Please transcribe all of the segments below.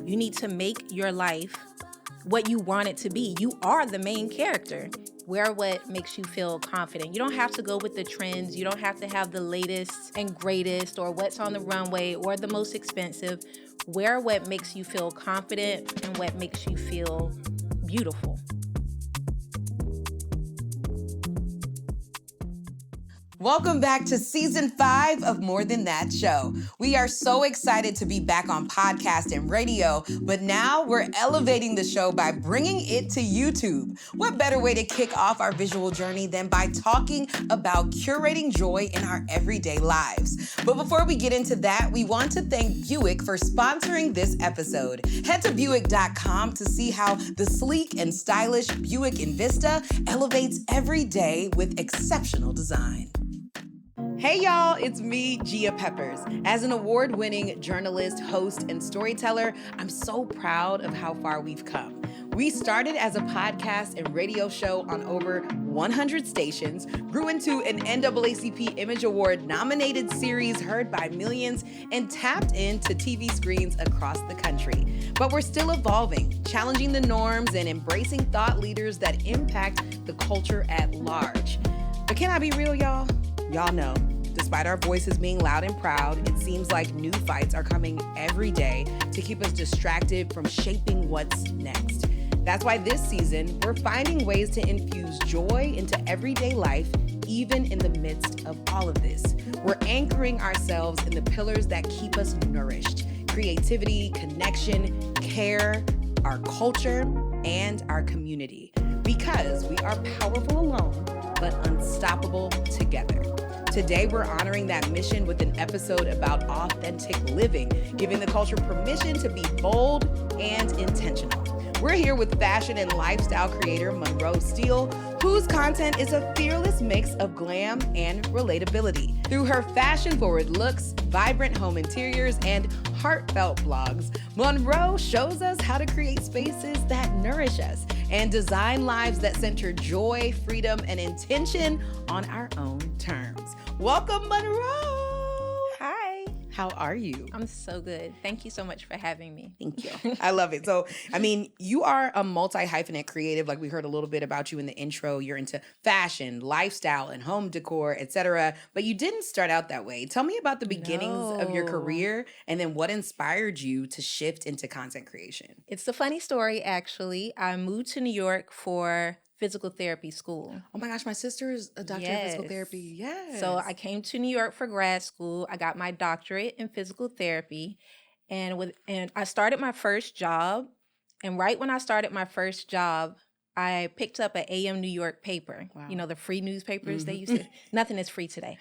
You need to make your life what you want it to be. You are the main character. Wear what makes you feel confident. You don't have to go with the trends. You don't have to have the latest and greatest or what's on the runway or the most expensive. Wear what makes you feel confident and what makes you feel beautiful. Welcome back to season 5 of More Than That Show. We are so excited to be back on podcast and radio, but now we're elevating the show by bringing it to YouTube. What better way to kick off our visual journey than by talking about curating joy in our everyday lives? But before we get into that, we want to thank Buick for sponsoring this episode. Head to Buick.com to see how the sleek and stylish Buick Envista elevates every day with exceptional design. Hey y'all, it's me, Gia Peppers. As an award-winning journalist, host, and storyteller, I'm so proud of how far we've come. We started as a podcast and radio show on over 100 stations, grew into an NAACP Image Award nominated series heard by millions, and tapped into TV screens across the country. But we're still evolving, challenging the norms and embracing thought leaders that impact the culture at large. But can I be real, y'all? Y'all know, despite our voices being loud and proud, it seems like new fights are coming every day to keep us distracted from shaping what's next. That's why this season, we're finding ways to infuse joy into everyday life, even in the midst of all of this. We're anchoring ourselves in the pillars that keep us nourished: creativity, connection, care, our culture, and our community. Because we are powerful alone, but unstoppable together. Today, we're honoring that mission with an episode about authentic living, giving the culture permission to be bold and intentional. We're here with fashion and lifestyle creator Monroe Steele, whose content is a fearless mix of glam and relatability. Through her fashion-forward looks, vibrant home interiors, and heartfelt blogs, Monroe shows us how to create spaces that nourish us and design lives that center joy, freedom, and intention on our own terms. Welcome, Monroe. Hi. How are you? I'm so good. Thank you so much for having me. Thank you. I love it. So, you are a multi-hyphenate creative. Like we heard a little bit about you in the intro. You're into fashion, lifestyle, and home decor, etc. But you didn't start out that way. Tell me about the beginnings of your career and then what inspired you to shift into content creation. It's a funny story, actually. I moved to New York for physical therapy school. Oh my gosh, my sister is a doctor of physical therapy. Yes. So I came to New York for grad school. I got my doctorate in physical therapy, and I started my first job. And right when I started my first job, I picked up an AM New York paper. Wow. You know, the free newspapers they used to. Nothing is free today.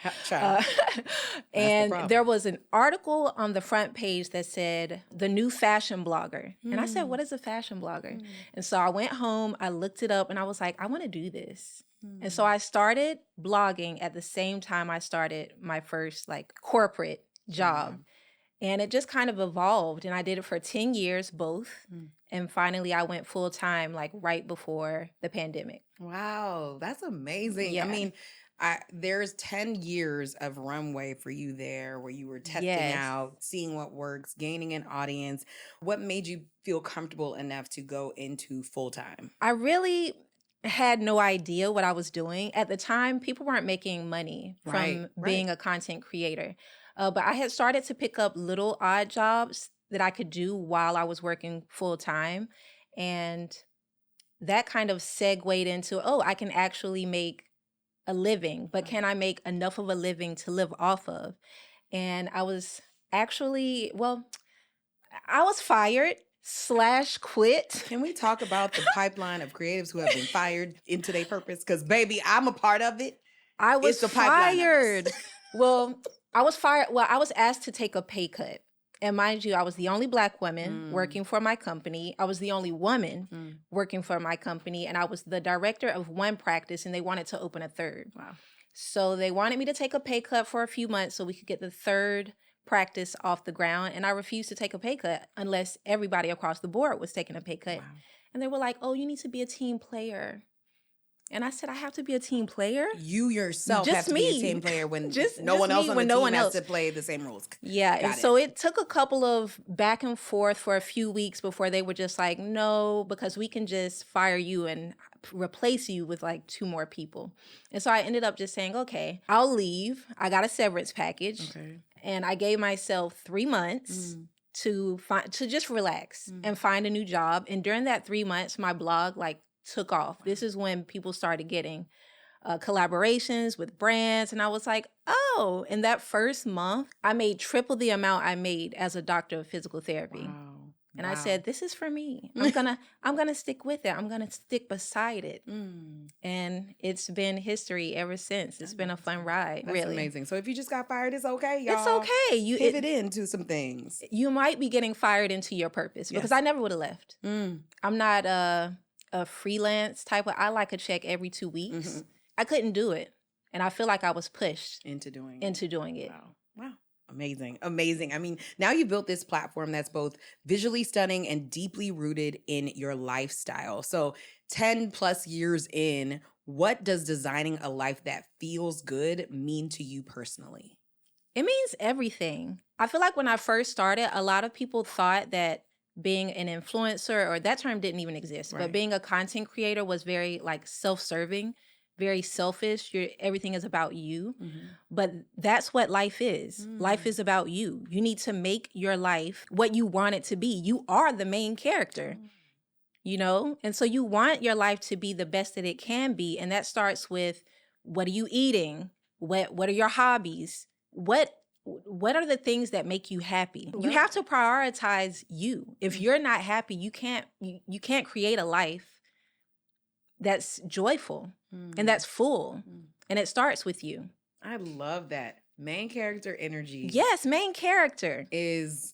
And there was an article on the front page that said, "The new fashion blogger." And I said, "What is a fashion blogger?" And so I went home, I looked it up, and I was like, I want to do this. And so I started blogging at the same time I started my first corporate job. And it just kind of evolved. And I did it for 10 years, both. And finally, I went full time, right before the pandemic. Wow, that's amazing. Yeah. There's 10 years of runway for you there where you were testing out, seeing what works, gaining an audience. What made you feel comfortable enough to go into full time? I really had no idea what I was doing. At the time, people weren't making money from being a content creator. But I had started to pick up little odd jobs that I could do while I was working full time. And that kind of segued into, I can actually make a living, but can I make enough of a living to live off of? And I was actually, I was fired / quit. Can we talk about the pipeline of creatives who have been fired into their purpose? Because baby, I'm a part of it. I was fired. I was fired. Well, I was asked to take a pay cut. And mind you, I was the only Black woman working for my company. I was the only woman working for my company. And I was the director of one practice, and they wanted to open a third. Wow. So they wanted me to take a pay cut for a few months so we could get the third practice off the ground. And I refused to take a pay cut unless everybody across the board was taking a pay cut. Wow. And they were like, "Oh, you need to be a team player." And I said, I have to be a team player? You yourself have Just to be a me. team player when no Just one else me on the when no team one has else. to play the same rules. Yeah. And Got so it. it took a couple of back and forth for a few weeks before they were just like, no, because we can just fire you and replace you with like 2 more people. And so I ended up just saying, okay, I'll leave. I got a severance package. Okay. And I gave myself 3 months to just relax and find a new job. And during that 3 months, my blog like took off. This is when people started getting collaborations with brands. And I was like, oh, in that first month, I made triple the amount I made as a doctor of physical therapy. Wow. And I said, this is for me. I'm gonna stick with it. I'm gonna stick beside it. And it's been history ever since. It's been a fun ride. That's really amazing. So if you just got fired, it's okay, y'all. It's okay. You pivot into some things. You might be getting fired into your purpose because I never would have left. I'm not a freelance type of, I like a check every 2 weeks. I couldn't do it. And I feel like I was pushed into doing it. Wow. Amazing. Amazing. I mean, now you built this platform that's both visually stunning and deeply rooted in your lifestyle. So 10 plus years in, what does designing a life that feels good mean to you personally? It means everything. I feel like when I first started, a lot of people thought that being an influencer, or that term didn't even exist, but being a content creator was very like self-serving, very selfish. Everything is about you. But that's what life is. Life is about you. You need to make your life what you want it to be. You are the main character, you know? And so you want your life to be the best that it can be. And that starts with, what are you eating? What are your hobbies? What are the things that make you happy? You have to prioritize you. If you're not happy, you can't create a life that's joyful and that's full. And it starts with you. I love that. Main character energy. Yes, main character is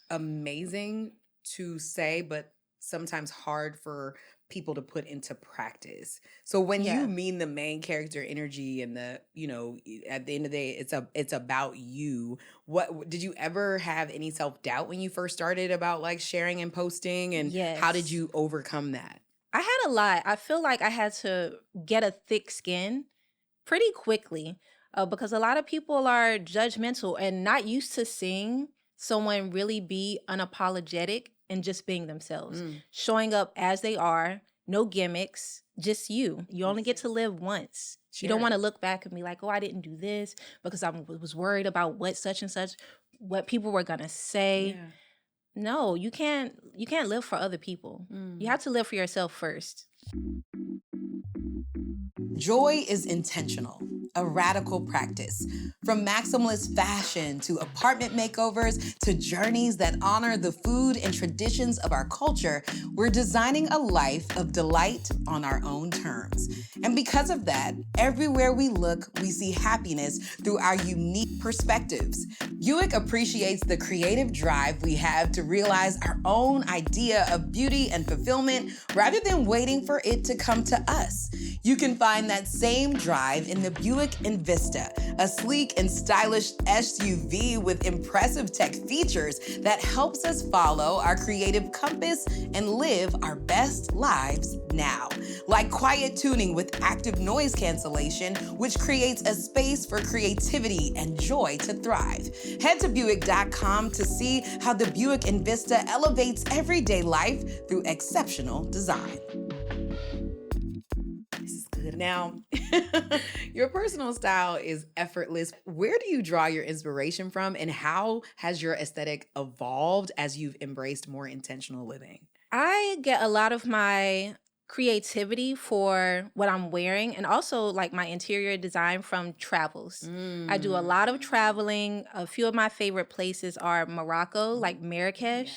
amazing to say, but sometimes hard for people to put into practice. So when you mean the main character energy and the, you know, at the end of the day, it's about you. What did you ever have any self-doubt when you first started about like sharing and posting, and how did you overcome that? I had a lot. I feel like I had to get a thick skin pretty quickly because a lot of people are judgmental and not used to seeing someone really be unapologetic and just being themselves, showing up as they are, no gimmicks, just you. You only get to live once. You don't want to look back and be like, oh, I didn't do this because I was worried about what such and such, what people were going to say. No, you can't live for other people. You have to live for yourself first. Joy is intentional, a radical practice. From maximalist fashion to apartment makeovers to journeys that honor the food and traditions of our culture, we're designing a life of delight on our own terms. And because of that, everywhere we look, we see happiness through our unique perspectives. Buick appreciates the creative drive we have to realize our own idea of beauty and fulfillment rather than waiting for it to come to us. You can find that same drive in the Buick Envista, a sleek and stylish SUV with impressive tech features that helps us follow our creative compass and live our best lives now. Like quiet tuning with active noise cancellation, which creates a space for creativity and joy to thrive. Head to Buick.com to see how the Buick Envista elevates everyday life through exceptional design. Now, your personal style is effortless. Where do you draw your inspiration from, and how has your aesthetic evolved as you've embraced more intentional living? I get a lot of my creativity for what I'm wearing and also like my interior design from travels. I do a lot of traveling. A few of my favorite places are Morocco, like Marrakesh.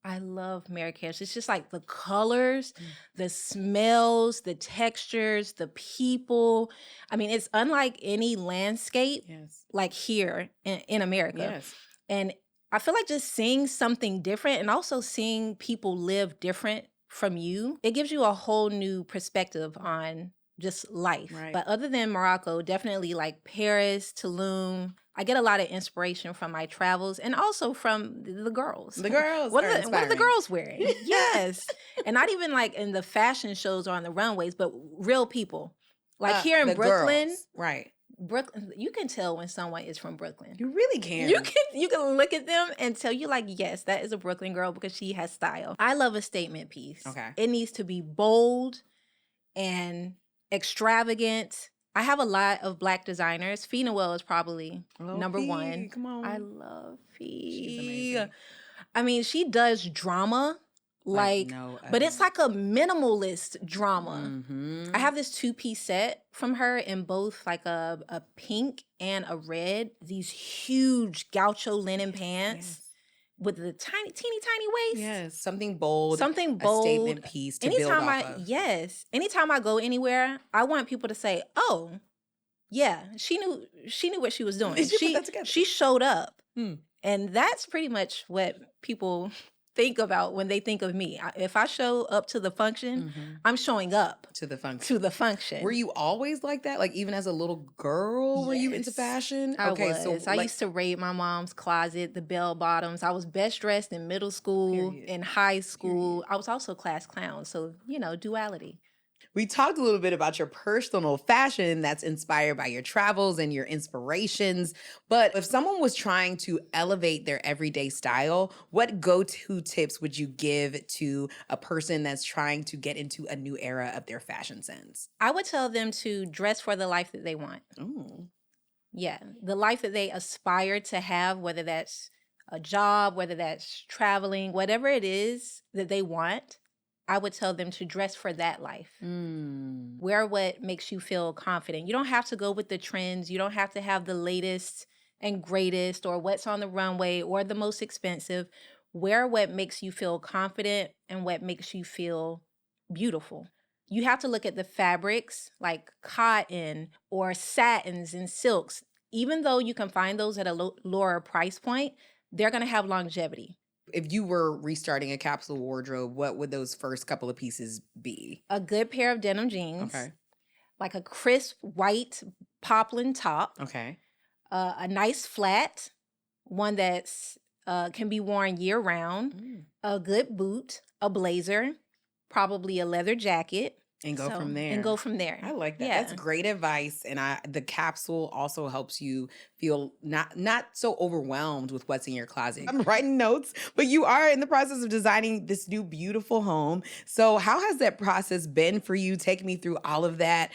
I love Marrakesh. It's just like the colors, the smells, the textures, the people. I mean, it's unlike any landscape like here in America. And I feel like just seeing something different and also seeing people live different from you, it gives you a whole new perspective on just life. Right. But other than Morocco, definitely like Paris, Tulum. I get a lot of inspiration from my travels and also from the girls. The girls What are are the inspiring. girls wearing? Yes. And not even like in the fashion shows or on the runways, but real people. Like here in The Brooklyn, girls. Right. Brooklyn, you can tell when someone is from Brooklyn. You really can. You can look at them and tell you like, yes, that is a Brooklyn girl because she has style. I love a statement piece. Okay. It needs to be bold and extravagant. I have a lot of Black designers. Fee Noel is probably number Fee, one. come on. I love Fee. She's amazing. I mean, she does drama, like no but it's other. like a minimalist drama. Mhm. I have this 2-piece set from her in both like a pink and a red. These huge gaucho linen pants with the teeny tiny waist. Yes, something bold. Something bold. A statement piece to build off of. Anytime I go anywhere, I want people to say, "Oh, yeah, she knew what she was doing. Did you put that together? She showed up." Hmm. And that's pretty much what people think about when they think of me. If I show up to the function, I'm showing up to the function. To the function. Were you always like that? Like even as a little girl, were you into fashion? I was. So I used to raid my mom's closet, the bell bottoms. I was best dressed in middle school, in high school. I was also class clown. So, duality. We talked a little bit about your personal fashion that's inspired by your travels and your inspirations. But if someone was trying to elevate their everyday style, what go-to tips would you give to a person that's trying to get into a new era of their fashion sense? I would tell them to dress for the life that they want. Ooh. Yeah, the life that they aspire to have, whether that's a job, whether that's traveling, whatever it is that they want. I would tell them to dress for that life. Wear what makes you feel confident. You don't have to go with the trends. You don't have to have the latest and greatest or what's on the runway or the most expensive. Wear what makes you feel confident and what makes you feel beautiful. You have to look at the fabrics like cotton or satins and silks. Even though you can find those at a lower price point, they're going to have longevity. If you were restarting a capsule wardrobe, what would those first couple of pieces be? A good pair of denim jeans. Okay. Like a crisp white poplin top. Okay. A nice flat, one that's can be worn year round. A good boot, a blazer, probably a leather jacket. And go from there. And go from there. I like that. Yeah. That's great advice. And the capsule also helps you feel not so overwhelmed with what's in your closet. I'm writing notes, but you are in the process of designing this new beautiful home. So how has that process been for you? Take me through all of that.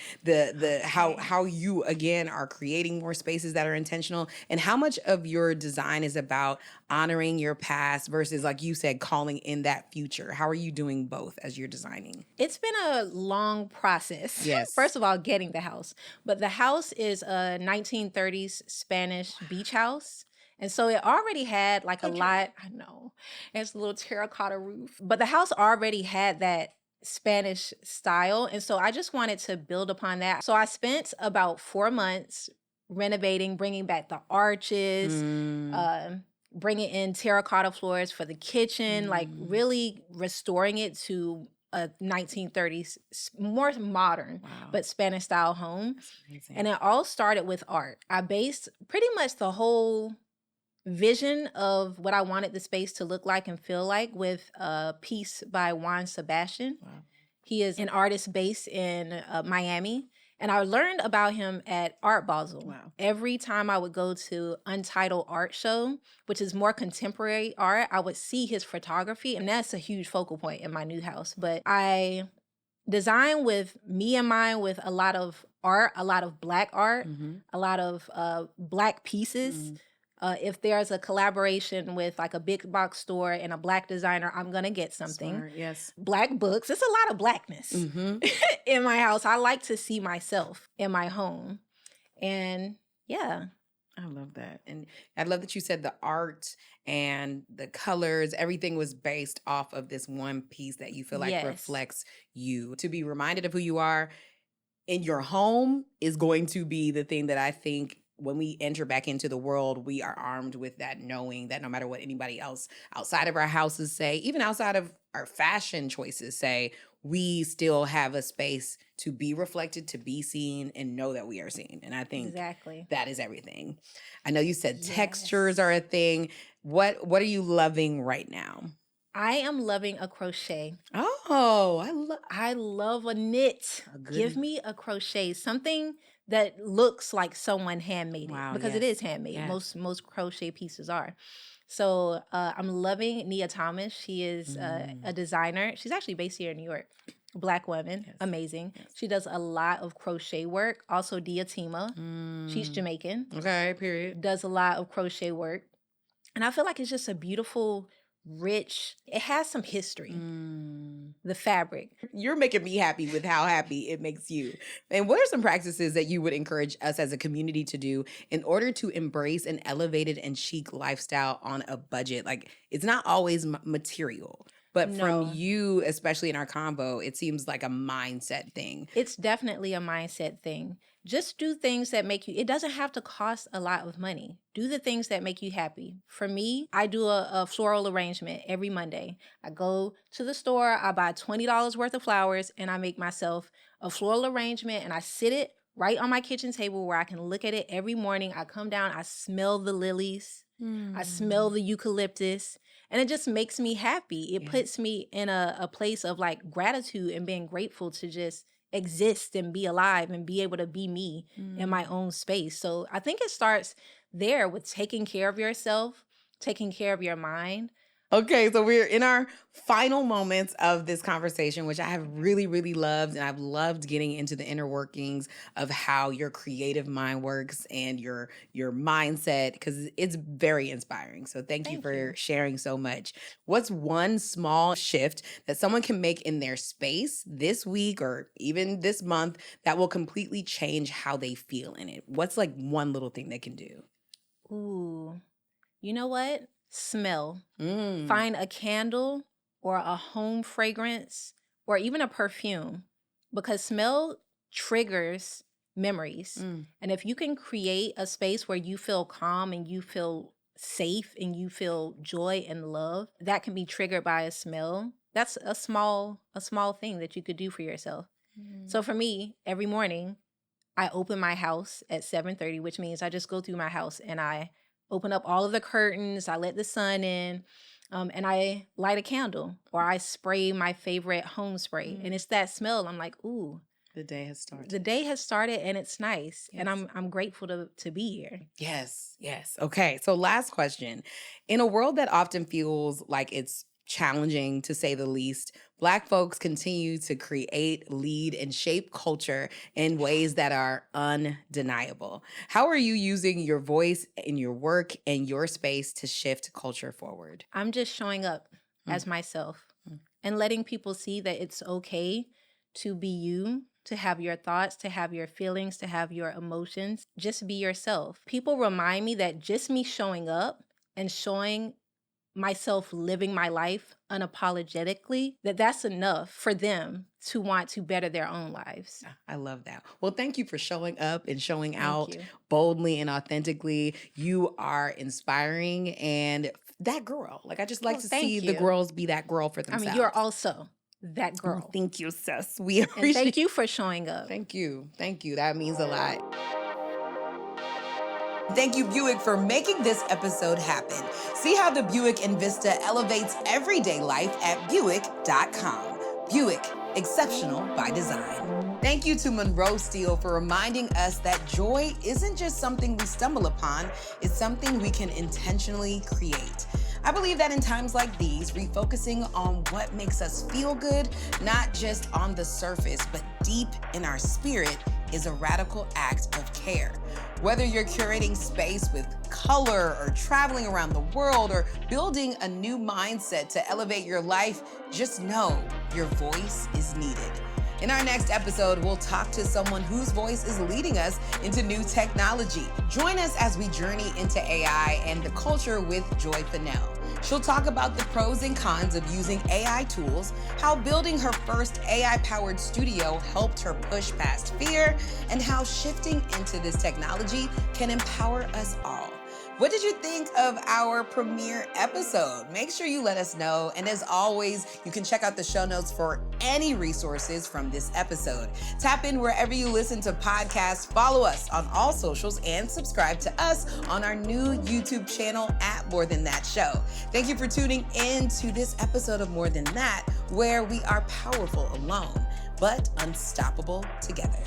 How you again are creating more spaces that are intentional, and how much of your design is about honoring your past versus, like you said, calling in that future. How are you doing both as you're designing? It's been a long process. Yes. First of all, getting the house. But the house is a 1930s Spanish beach house. And so it already had like a lot, I know, it's a little terracotta roof. But the house already had that Spanish style. And so I just wanted to build upon that. So I spent about 4 months renovating, bringing back the arches, bringing in terracotta floors for the kitchen, like really restoring it to a 1930s, more modern, but Spanish style home. And it all started with art. I based pretty much the whole vision of what I wanted the space to look like and feel like with a piece by Juan Sebastian. He is an artist based in Miami. And I learned about him at Art Basel. Every time I would go to Untitled Art Show, which is more contemporary art, I would see his photography, and that's a huge focal point in my new house. But I design with me in mind with a lot of art, a lot of Black art, a lot of Black pieces. If there's a collaboration with like a big box store and a Black designer, I'm going to get something. Smart, yes. Black books. It's a lot of Blackness in my house. I like to see myself in my home. And yeah. I love that. And I love that you said the art and the colors, everything was based off of this one piece that you feel like reflects you. To be reminded of who you are in your home is going to be the thing that I think when we enter back into the world, we are armed with that knowing that no matter what anybody else outside of our houses say, even outside of our fashion choices say, we still have a space to be reflected, to be seen, and know that we are seen. And I think Exactly. that is everything. I know you said textures Yes. are a thing. What are you loving right now? I am loving a crochet. Oh, I love a knit. a Give good. me a crochet, something that looks like someone handmade it, Wow, because it yes. is handmade. Yes. Most crochet pieces are. So I'm loving Nia Thomas. She is a designer. She's actually based here in New York. Black woman, Yes. amazing. Yes. She does a lot of crochet work. Also, Diatima. She's Jamaican. Okay, period. Does a lot of crochet work. And I feel like it's just a beautiful, rich, it has some history. The fabric. You're making me happy with how happy it makes you. And what are some practices that you would encourage us as a community to do in order to embrace an elevated and chic lifestyle on a budget? Like, it's not always material, but from No. you, especially in our convo, it seems like a mindset thing. It's definitely a mindset thing. Just do things that make you, it doesn't have to cost a lot of money. Do the things that make you happy. For me, I do a floral arrangement every Monday. I go to the store, I buy $20 worth of flowers, and I make myself a floral arrangement, and I sit it right on my kitchen table where I can look at it every morning. I come down, I smell the lilies, I smell the eucalyptus, and it just makes me happy. It puts me in a place of like gratitude and being grateful to just exist and be alive and be able to be me in my own space. So I think it starts there with taking care of yourself, taking care of your mind. Okay, so we're in our final moments of this conversation, which I have really, really loved. And I've loved getting into the inner workings of how your creative mind works and your mindset, because it's very inspiring. So thank you for sharing so much. What's one small shift that someone can make in their space this week or even this month that will completely change how they feel in it? What's like one little thing they can do? Ooh, you know what? Smell. Mm. Find a candle or a home fragrance or even a perfume, because smell triggers memories. And if you can create a space where you feel calm and you feel safe and you feel joy and love, that can be triggered by a smell. That's a small thing that you could do for yourself. So for me, every morning I open my house at 7:30, which means I just go through my house and I open up all of the curtains, I let the sun in, and I light a candle or I spray my favorite home spray. And it's that smell. I'm like, ooh, the day has started. The day has started and it's nice. Yes. And I'm grateful to be here. Yes, yes. Okay, so last question. In a world that often feels like it's challenging, to say the least, Black folks continue to create, lead, and shape culture in ways that are undeniable. How are you using your voice in your work and your space to shift culture forward? I'm just showing up as myself and letting people see that it's okay to be you, to have your thoughts, to have your feelings, to have your emotions. Just be yourself. People remind me that just me showing up and showing myself living my life unapologetically, that's enough for them to want to better their own lives. I love that. Well, thank you for showing up and showing out boldly and authentically. You are inspiring, and that girl, like, I just like to see the girls be that girl for themselves. I mean, you're also that girl. Oh, thank you, sis. We appreciate and thank you for showing up. Thank you. Thank you. That means a lot. Thank you, Buick, for making this episode happen. See how the Buick Envista elevates everyday life at Buick.com. Buick, exceptional by design. Thank you to Monroe Steele for reminding us that joy isn't just something we stumble upon, it's something we can intentionally create. I believe that in times like these, refocusing on what makes us feel good, not just on the surface, but deep in our spirit, is a radical act of care. Whether you're curating space with color or traveling around the world or building a new mindset to elevate your life, just know your voice is needed. In our next episode, we'll talk to someone whose voice is leading us into new technology. Join us as we journey into AI and the culture with Joy Fennell. She'll talk about the pros and cons of using AI tools, how building her first AI-powered studio helped her push past fear, and how shifting into this technology can empower us all. What did you think of our premiere episode? Make sure you let us know. And as always, you can check out the show notes for any resources from this episode. Tap in wherever you listen to podcasts, follow us on all socials, and subscribe to us on our new YouTube channel at More Than That Show. Thank you for tuning in to this episode of More Than That, where we are powerful alone, but unstoppable together.